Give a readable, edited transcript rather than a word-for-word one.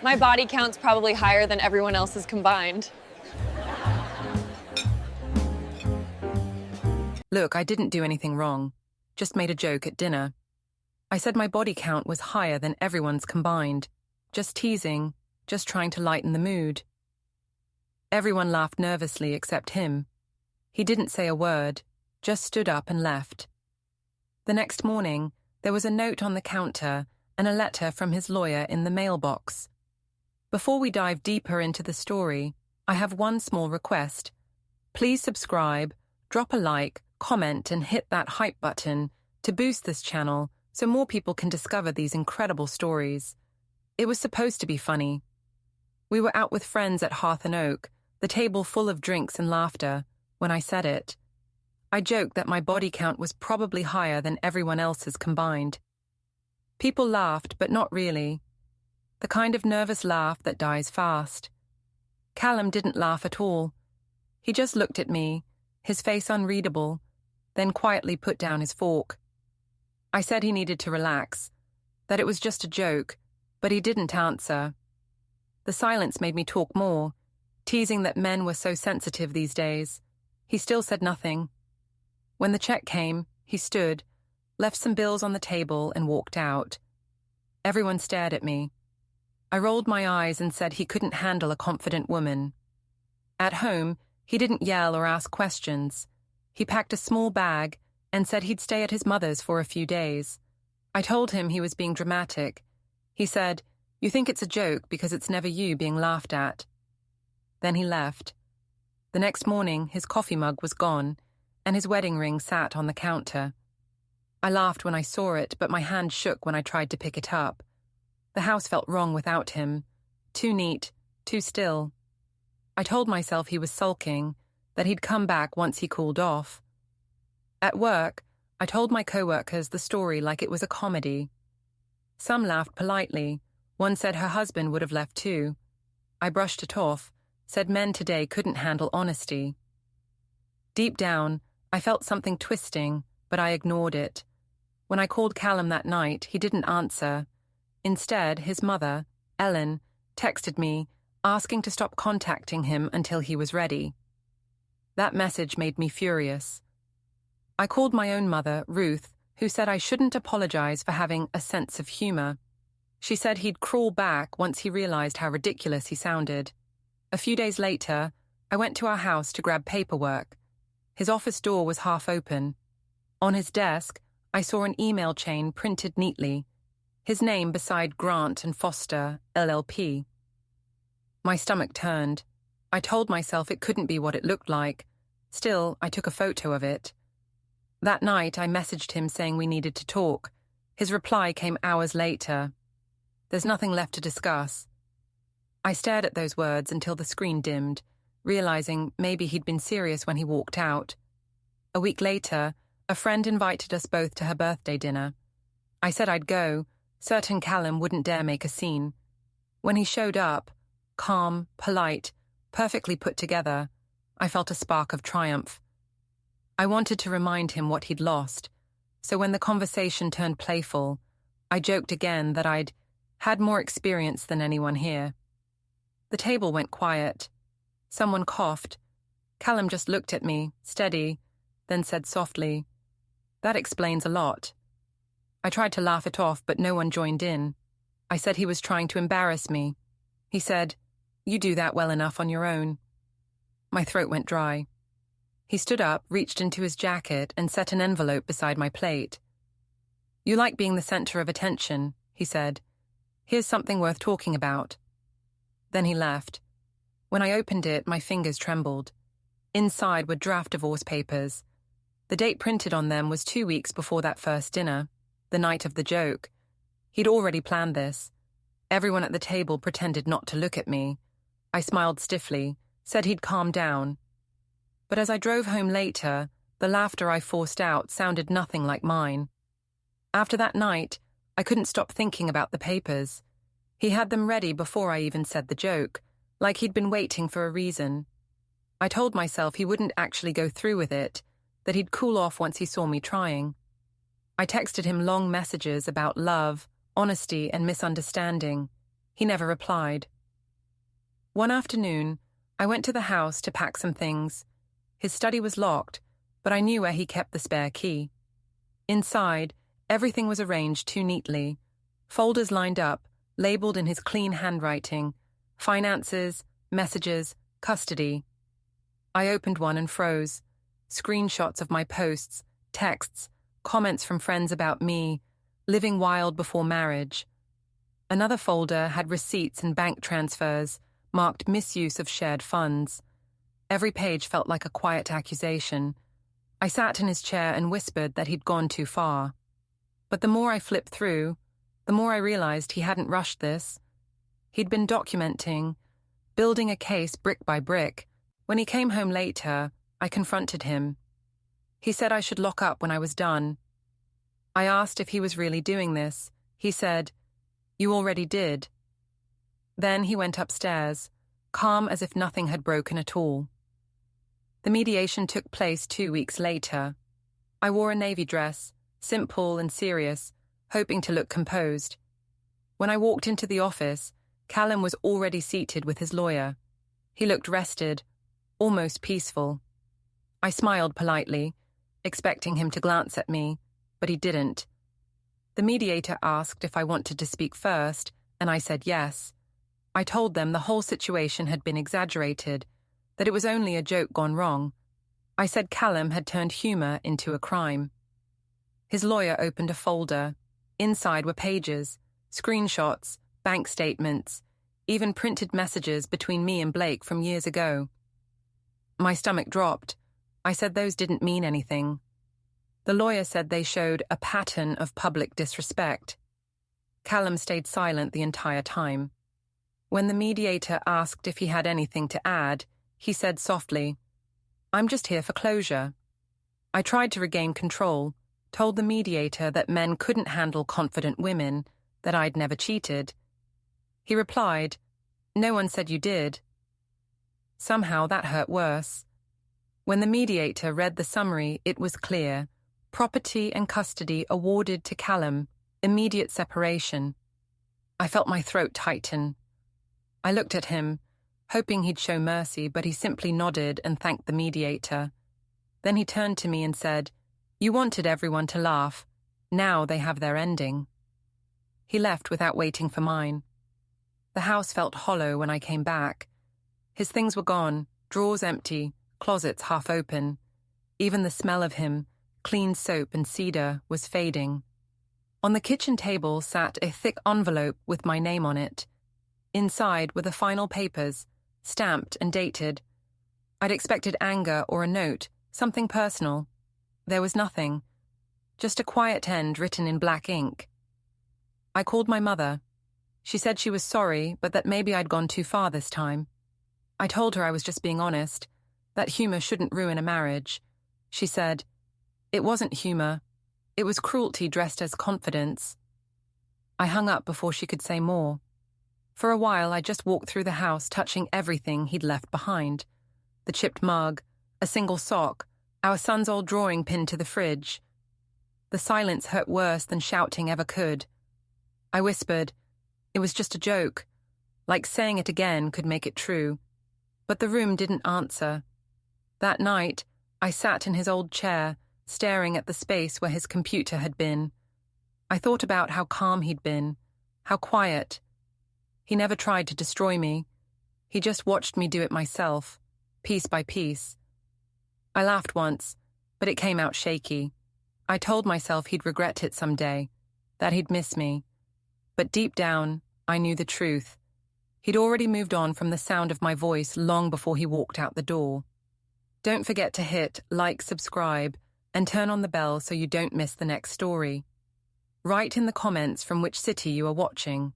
My body count's probably higher than everyone else's combined. Look, I didn't do anything wrong. Just made a joke at dinner. I said my body count was higher than everyone's combined. Just teasing, just trying to lighten the mood. Everyone laughed nervously except him. He didn't say a word, just stood up and left. The next morning, there was a note on the counter and a letter from his lawyer in the mailbox. Before we dive deeper into the story, I have one small request. Please subscribe, drop a like, comment and hit that hype button to boost this channel so more people can discover these incredible stories. It was supposed to be funny. We were out with friends at Hearth and Oak, the table full of drinks and laughter, when I said it. I joked that my body count was probably higher than everyone else's combined. People laughed, but not really. The kind of nervous laugh that dies fast. Callum didn't laugh at all. He just looked at me, his face unreadable, then quietly put down his fork. I said he needed to relax, that it was just a joke, but he didn't answer. The silence made me talk more, teasing that men were so sensitive these days. He still said nothing. When the check came, he stood, left some bills on the table and walked out. Everyone stared at me. I rolled my eyes and said he couldn't handle a confident woman. At home, he didn't yell or ask questions. He packed a small bag and said he'd stay at his mother's for a few days. I told him he was being dramatic. He said, "You think it's a joke because it's never you being laughed at." Then he left. The next morning, his coffee mug was gone, and his wedding ring sat on the counter. I laughed when I saw it, but my hand shook when I tried to pick it up. The house felt wrong without him. Too neat, too still. I told myself he was sulking, that he'd come back once he cooled off. At work, I told my co-workers the story like it was a comedy. Some laughed politely. One said her husband would have left too. I brushed it off, said men today couldn't handle honesty. Deep down, I felt something twisting, but I ignored it. When I called Callum that night, he didn't answer. Instead, his mother, Ellen, texted me, asking to stop contacting him until he was ready. That message made me furious. I called my own mother, Ruth, who said I shouldn't apologize for having a sense of humor. She said he'd crawl back once he realized how ridiculous he sounded. A few days later, I went to our house to grab paperwork. His office door was half open. On his desk, I saw an email chain printed neatly, his name beside Grant and Foster, LLP. My stomach turned. I told myself it couldn't be what it looked like. Still, I took a photo of it. That night, I messaged him saying we needed to talk. His reply came hours later. "There's nothing left to discuss." I stared at those words until the screen dimmed, realizing maybe he'd been serious when he walked out. A week later, a friend invited us both to her birthday dinner. I said I'd go, certain Callum wouldn't dare make a scene. When he showed up, calm, polite, perfectly put together, I felt a spark of triumph. I wanted to remind him what he'd lost, so when the conversation turned playful, I joked again that I'd had more experience than anyone here. The table went quiet. Someone coughed. Callum just looked at me, steady, then said softly, "That explains a lot." I tried to laugh it off, but no one joined in. I said he was trying to embarrass me. He said, "You do that well enough on your own." My throat went dry. He stood up, reached into his jacket, and set an envelope beside my plate. "You like being the center of attention," he said. "Here's something worth talking about." Then he left. When I opened it, my fingers trembled. Inside were draft divorce papers. The date printed on them was 2 weeks before that first dinner, the night of the joke. He'd already planned this. Everyone at the table pretended not to look at me. I smiled stiffly, said he'd calm down. But as I drove home later, the laughter I forced out sounded nothing like mine. After that night, I couldn't stop thinking about the papers. He had them ready before I even said the joke, like he'd been waiting for a reason. I told myself he wouldn't actually go through with it, that he'd cool off once he saw me trying. I texted him long messages about love, honesty, and misunderstanding. He never replied. One afternoon, I went to the house to pack some things. His study was locked, but I knew where he kept the spare key. Inside, everything was arranged too neatly. Folders lined up, labeled in his clean handwriting. Finances, messages, custody. I opened one and froze. Screenshots of my posts, texts, comments from friends about me, living wild before marriage. Another folder had receipts and bank transfers, marked misuse of shared funds. Every page felt like a quiet accusation. I sat in his chair and whispered that he'd gone too far. But the more I flipped through, the more I realized he hadn't rushed this. He'd been documenting, building a case brick by brick. When he came home later, I confronted him. He said I should lock up when I was done. I asked if he was really doing this. He said, "You already did." Then he went upstairs, calm as if nothing had broken at all. The mediation took place 2 weeks later. I wore a navy dress, simple and serious, hoping to look composed. When I walked into the office, Callum was already seated with his lawyer. He looked rested, almost peaceful. I smiled politely, expecting him to glance at me, but he didn't. The mediator asked if I wanted to speak first, and I said yes. I told them the whole situation had been exaggerated, that it was only a joke gone wrong. I said Callum had turned humour into a crime. His lawyer opened a folder. Inside were pages, screenshots, bank statements, even printed messages between me and Blake from years ago. My stomach dropped. I said those didn't mean anything. The lawyer said they showed a pattern of public disrespect. Callum stayed silent the entire time. When the mediator asked if he had anything to add, he said softly, "I'm just here for closure." I tried to regain control, told the mediator that men couldn't handle confident women, that I'd never cheated. He replied, "No one said you did." Somehow that hurt worse. When the mediator read the summary, it was clear. Property and custody awarded to Callum, immediate separation. I felt my throat tighten. I looked at him, hoping he'd show mercy, but he simply nodded and thanked the mediator. Then he turned to me and said, "You wanted everyone to laugh. Now they have their ending." He left without waiting for mine. The house felt hollow when I came back. His things were gone, drawers empty, closets half open. Even the smell of him, clean soap and cedar, was fading. On the kitchen table sat a thick envelope with my name on it. Inside were the final papers, stamped and dated. I'd expected anger or a note, something personal. There was nothing, just a quiet end written in black ink. I called my mother. She said she was sorry, but that maybe I'd gone too far this time. I told her I was just being honest, that humour shouldn't ruin a marriage. She said, "It wasn't humour. It was cruelty dressed as confidence." I hung up before she could say more. For a while, I just walked through the house, touching everything he'd left behind. The chipped mug, a single sock, our son's old drawing pinned to the fridge. The silence hurt worse than shouting ever could. I whispered, "It was just a joke," like saying it again could make it true. But the room didn't answer. That night, I sat in his old chair, staring at the space where his computer had been. I thought about how calm he'd been, how quiet. He never tried to destroy me. He just watched me do it myself, piece by piece. I laughed once, but it came out shaky. I told myself he'd regret it someday, that he'd miss me. But deep down, I knew the truth. He'd already moved on from the sound of my voice long before he walked out the door. Don't forget to hit like, subscribe, and turn on the bell so you don't miss the next story. Write in the comments from which city you are watching.